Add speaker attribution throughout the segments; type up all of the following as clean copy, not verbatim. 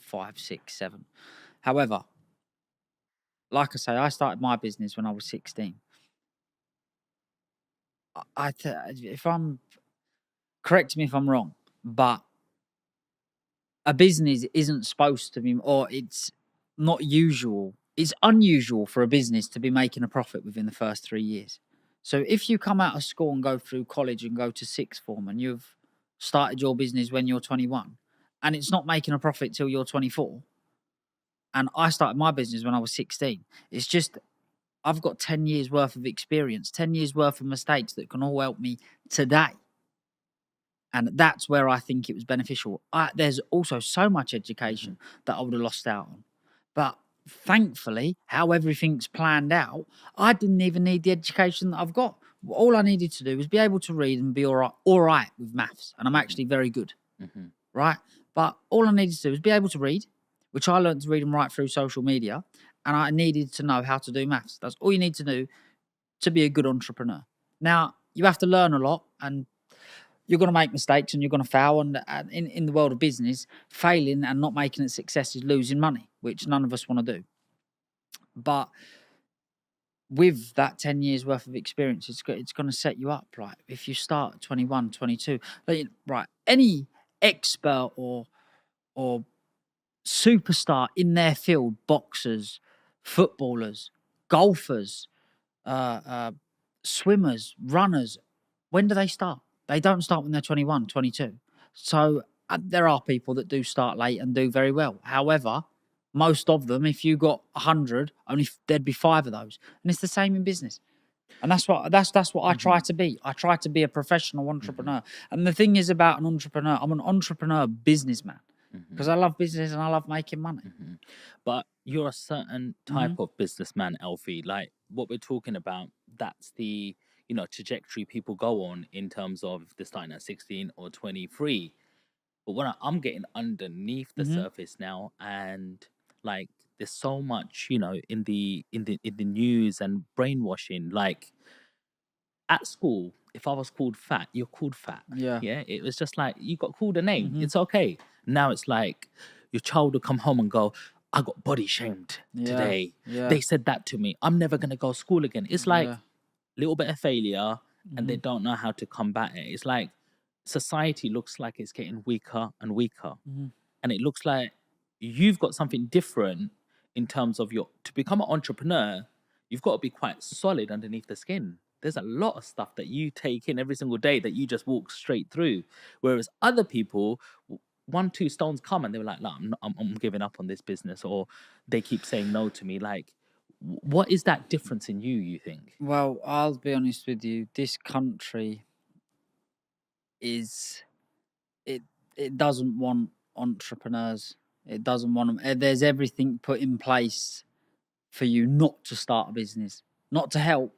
Speaker 1: 5, 6, 7. However, like I say, I started my business when I was 16. If I'm correct me if I'm wrong, but a business isn't supposed to be, or it's not usual. It's unusual for a business to be making a profit within the first 3 years. So if you come out of school and go through college and go to sixth form and you've started your business when you're 21 and it's not making a profit till you're 24, and I started my business when I was 16, it's just I've got 10 years worth of experience, 10 years worth of mistakes that can all help me today. And that's where I think it was beneficial. There's also so much education that I would have lost out on. But thankfully, how everything's planned out, I didn't even need the education that I've got. All I needed to do was be able to read and be all right with maths. And I'm actually very good, right? But all I needed to do was be able to read, which I learned to read and write through social media. And I needed to know how to do maths. That's all you need to do to be a good entrepreneur. Now, you have to learn a lot, and you're going to make mistakes and you're going to fail. And in the world of business, failing and not making a success is losing money, which none of us want to do. But with that 10 years worth of experience, it's going to set you up. Like if you start at 21, 22, right, any expert or superstar in their field, boxers, footballers, golfers, swimmers, runners, when do they start? They don't start when they're 21, 22. So there are people that do start late and do very well. However, most of them, if you got 100, there'd be 5 of those. And it's the same in business. And that's what I try to be. I try to be a professional entrepreneur. And the thing is about an entrepreneur, I'm an entrepreneur businessman because I love business and I love making money.
Speaker 2: But you're a certain type of businessman, Alfie. Like what we're talking about, that's the trajectory people go on in terms of they're starting at 16 or 23. But when I'm getting underneath the surface now, and like there's so much in the news and brainwashing. Like at school, if I was called fat, you're called fat.
Speaker 1: Yeah.
Speaker 2: It was just like you got called a name. It's okay. Now it's like your child will come home and go, I got body shamed today. They said that to me. I'm never gonna go to school again. It's like little bit of failure and they don't know how to combat it. It's like society looks like it's getting weaker and weaker. And it looks like you've got something different in terms of to become an entrepreneur, you've got to be quite solid underneath the skin. There's a lot of stuff that you take in every single day that you just walk straight through. Whereas other people, 1, 2 stones come and they were like, no, I'm giving up on this business, or they keep saying no to me. Like, what is that difference in you think?
Speaker 1: Well, I'll be honest with you. This country it doesn't want entrepreneurs. It doesn't want them. There's everything put in place for you not to start a business, not to help,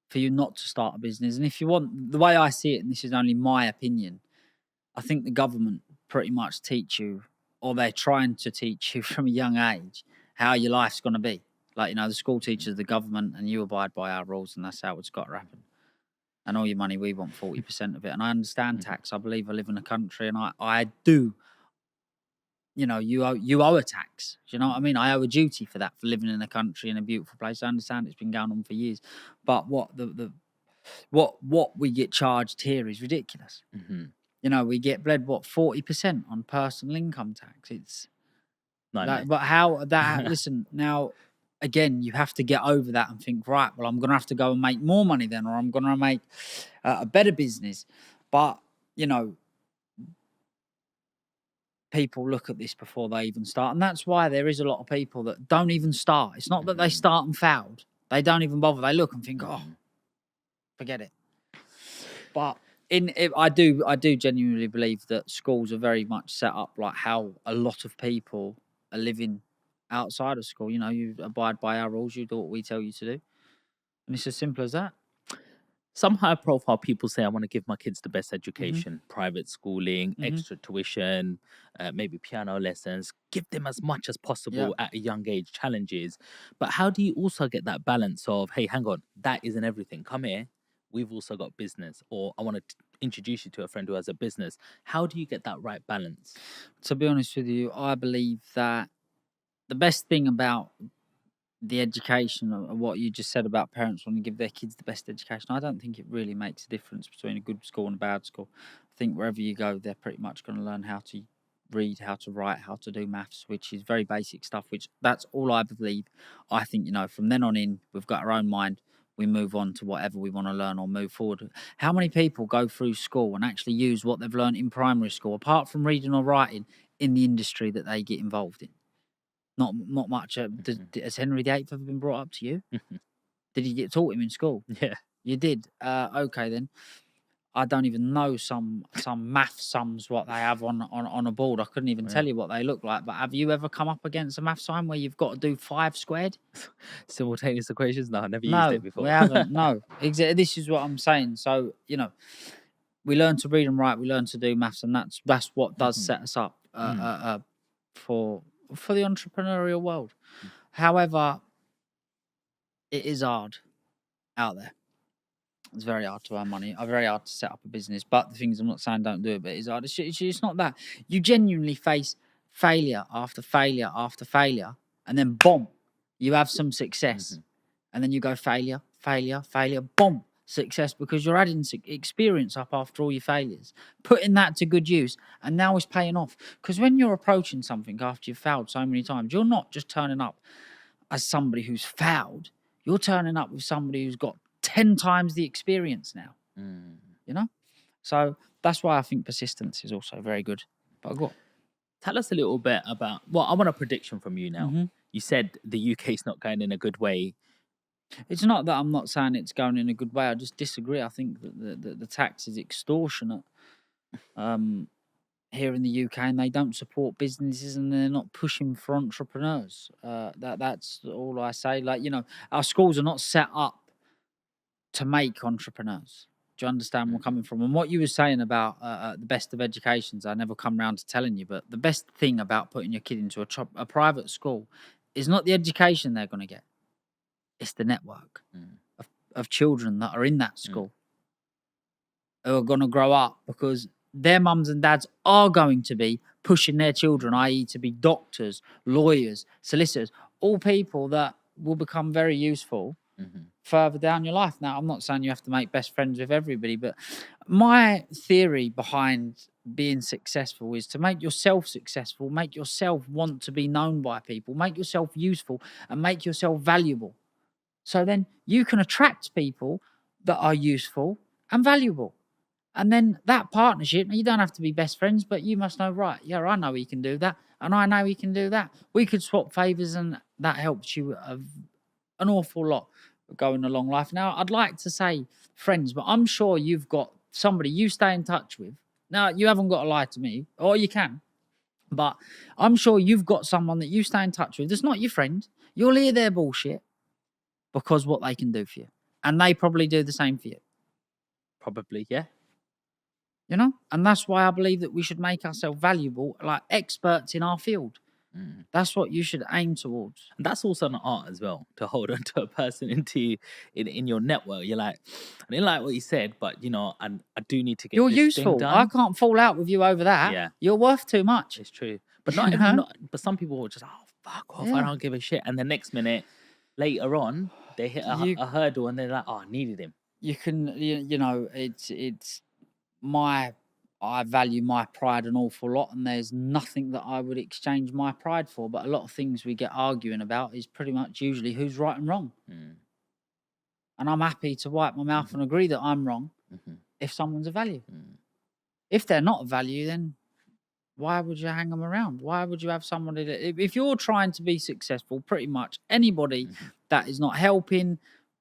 Speaker 1: for you not to start a business. And if you want, the way I see it, and this is only my opinion, I think the government pretty much teach you, or they're trying to teach you from a young age, how your life's going to be. Like, the school teaches the government and you abide by our rules, and that's how it's got to happen. And all your money, we want 40% of it. And I understand tax. I believe I live in a country, and I do. You owe a tax. Do you know what I mean? I owe a duty for that, for living in a country in a beautiful place. I understand it's been going on for years, but what we get charged here is ridiculous. We get bled 40% on personal income tax. It's but how that? Listen now. Again, you have to get over that and think, right, well, I'm going to have to go and make more money then, or I'm going to make a better business. But, people look at this before they even start. And that's why there is a lot of people that don't even start. It's not that they start and failed. They don't even bother. They look and think, oh, forget it. But I do genuinely believe that schools are very much set up like how a lot of people are living outside of school. You abide by our rules, you do what we tell you to do, and it's as simple as that.
Speaker 2: Some high profile people say, I want to give my kids the best education, private schooling, extra tuition, maybe piano lessons, give them as much as possible at a young age, challenges. But how do you also get that balance of, hey, hang on, that isn't everything, come here, we've also got business, or I want to introduce you to a friend who has a business. How do you get that right balance?
Speaker 1: To be honest with you, I believe that the best thing about the education of what you just said about parents want to give their kids the best education, I don't think it really makes a difference between a good school and a bad school. I think wherever you go, they're pretty much going to learn how to read, how to write, how to do maths, which is very basic stuff, which that's all I believe. I think, you know, from then on in, we've got our own mind. We move on to whatever we want to learn or move forward. How many people go through school and actually use what they've learned in primary school, apart from reading or writing, in the industry that they get involved in? Not much. Has Henry VIII ever been brought up to you? Did you get taught him in school?
Speaker 2: Yeah.
Speaker 1: You did. Okay then. I don't even know some math sums what they have on a board. I couldn't even tell you what they look like. But have you ever come up against a math sign where you've got to do 5 squared?
Speaker 2: Simultaneous equations? No, I never used it before.
Speaker 1: We haven't. No, exactly. This is what I'm saying. So, you know, we learn to read and write. We learn to do maths, and that's what does set us up for the entrepreneurial world. However, it is hard out there. It's very hard to earn money. Very hard to set up a business. But the things, I'm not saying don't do it, but it's hard. It's not that. You genuinely face failure after failure after failure, and then boom, you have some success. And then you go failure, boom, success, because you're adding experience up after all your failures, putting that to good use, and now it's paying off. Because when you're approaching something after you've failed so many times, you're not just turning up as somebody who's failed. You're turning up with somebody who's got 10 times the experience now. You know? So that's why I think persistence is also very good. But go on.
Speaker 2: Tell us a little bit about, well, I want a prediction from you now. You said the UK's not going in a good way.
Speaker 1: It's not that I'm not saying it's going in a good way. I just disagree. I think that the tax is extortionate here in the UK, and they don't support businesses, and they're not pushing for entrepreneurs. That's all I say. Like, you know, our schools are not set up to make entrepreneurs. Do you understand where I'm coming from? And what you were saying about the best of educations, I never come round to telling you, but the best thing about putting your kid into a private school is not the education they're going to get. It's the network of children that are in that school who are going to grow up, because their mums and dads are going to be pushing their children, i.e. to be doctors, lawyers, solicitors, all people that will become very useful further down your life. Now, I'm not saying you have to make best friends with everybody, but my theory behind being successful is to make yourself successful, make yourself want to be known by people, make yourself useful, and make yourself valuable. So then you can attract people that are useful and valuable. And then that partnership, you don't have to be best friends, but you must know, right, yeah, I know he can do that, and I know he can do that. We could swap favours, and that helps you an awful lot going along life. Now, I'd like to say friends, but I'm sure you've got somebody you stay in touch with. Now, you haven't got to lie to me, or you can, but I'm sure you've got someone that you stay in touch with that's not your friend. You'll hear their bullshit because what they can do for you. And they probably do the same for you.
Speaker 2: Probably, yeah.
Speaker 1: You know? And that's why I believe that we should make ourselves valuable, like experts in our field. That's what you should aim towards.
Speaker 2: And that's also an art as well, to hold on to a person in your network. You're like, I didn't like what you said, but, you know, I do need to get
Speaker 1: You're
Speaker 2: this
Speaker 1: useful.
Speaker 2: thing done.
Speaker 1: I can't fall out with you over that.
Speaker 2: Yeah.
Speaker 1: You're worth too much.
Speaker 2: It's true. But but some people will just, oh, fuck off, I don't give a shit. And the next minute, later on, they hit a hurdle and they're like, oh, I needed him.
Speaker 1: You can, you know, I value my pride an awful lot, and there's nothing that I would exchange my pride for. But a lot of things we get arguing about is pretty much usually who's right and wrong. And I'm happy to wipe my mouth and agree that I'm wrong if someone's a value. If they're not a value, then why would you hang them around? Why would you have somebody that, if you're trying to be successful, pretty much anybody that is not helping,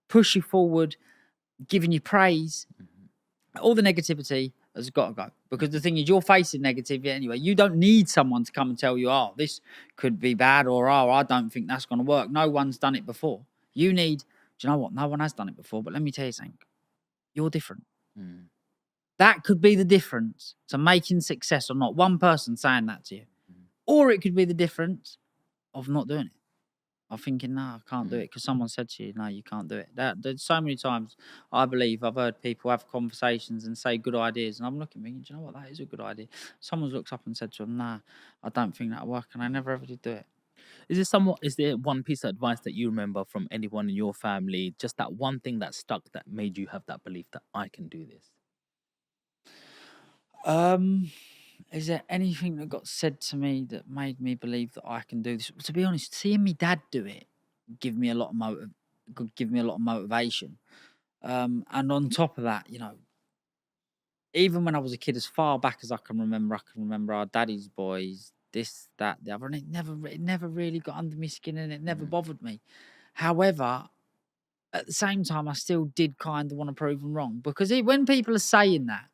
Speaker 1: push you forward, giving you praise, all the negativity has got to go. Because the thing is, you're facing negativity anyway. You don't need someone to come and tell you, oh, this could be bad, or, oh, I don't think that's going to work. No one's done it before. You need, do you know what? No one has done it before, but let me tell you something. You're different. That could be the difference to making success or not. One person saying that to you. Or it could be the difference of not doing it. I'm thinking, no, I can't do it because someone said to you, no, you can't do it. There's so many times I believe I've heard people have conversations and say good ideas, and I'm looking, thinking, do you know what, that is a good idea. Someone's looked up and said to them, nah, I don't think that'll work, and I never ever did do it.
Speaker 2: Is there one piece of advice that you remember from anyone in your family? Just that one thing that stuck that made you have that belief that I can do this?
Speaker 1: Is there anything that got said to me that made me believe that I can do this? To be honest, seeing me dad do it give me a lot of motivation. And on top of that, you know, even when I was a kid, as far back as I can remember our daddy's boys, this, that, the other, and it never really got under my skin, and it never bothered me. However, at the same time, I still did kind of want to prove them wrong, because when people are saying that,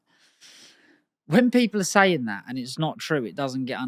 Speaker 1: and it's not true, it doesn't get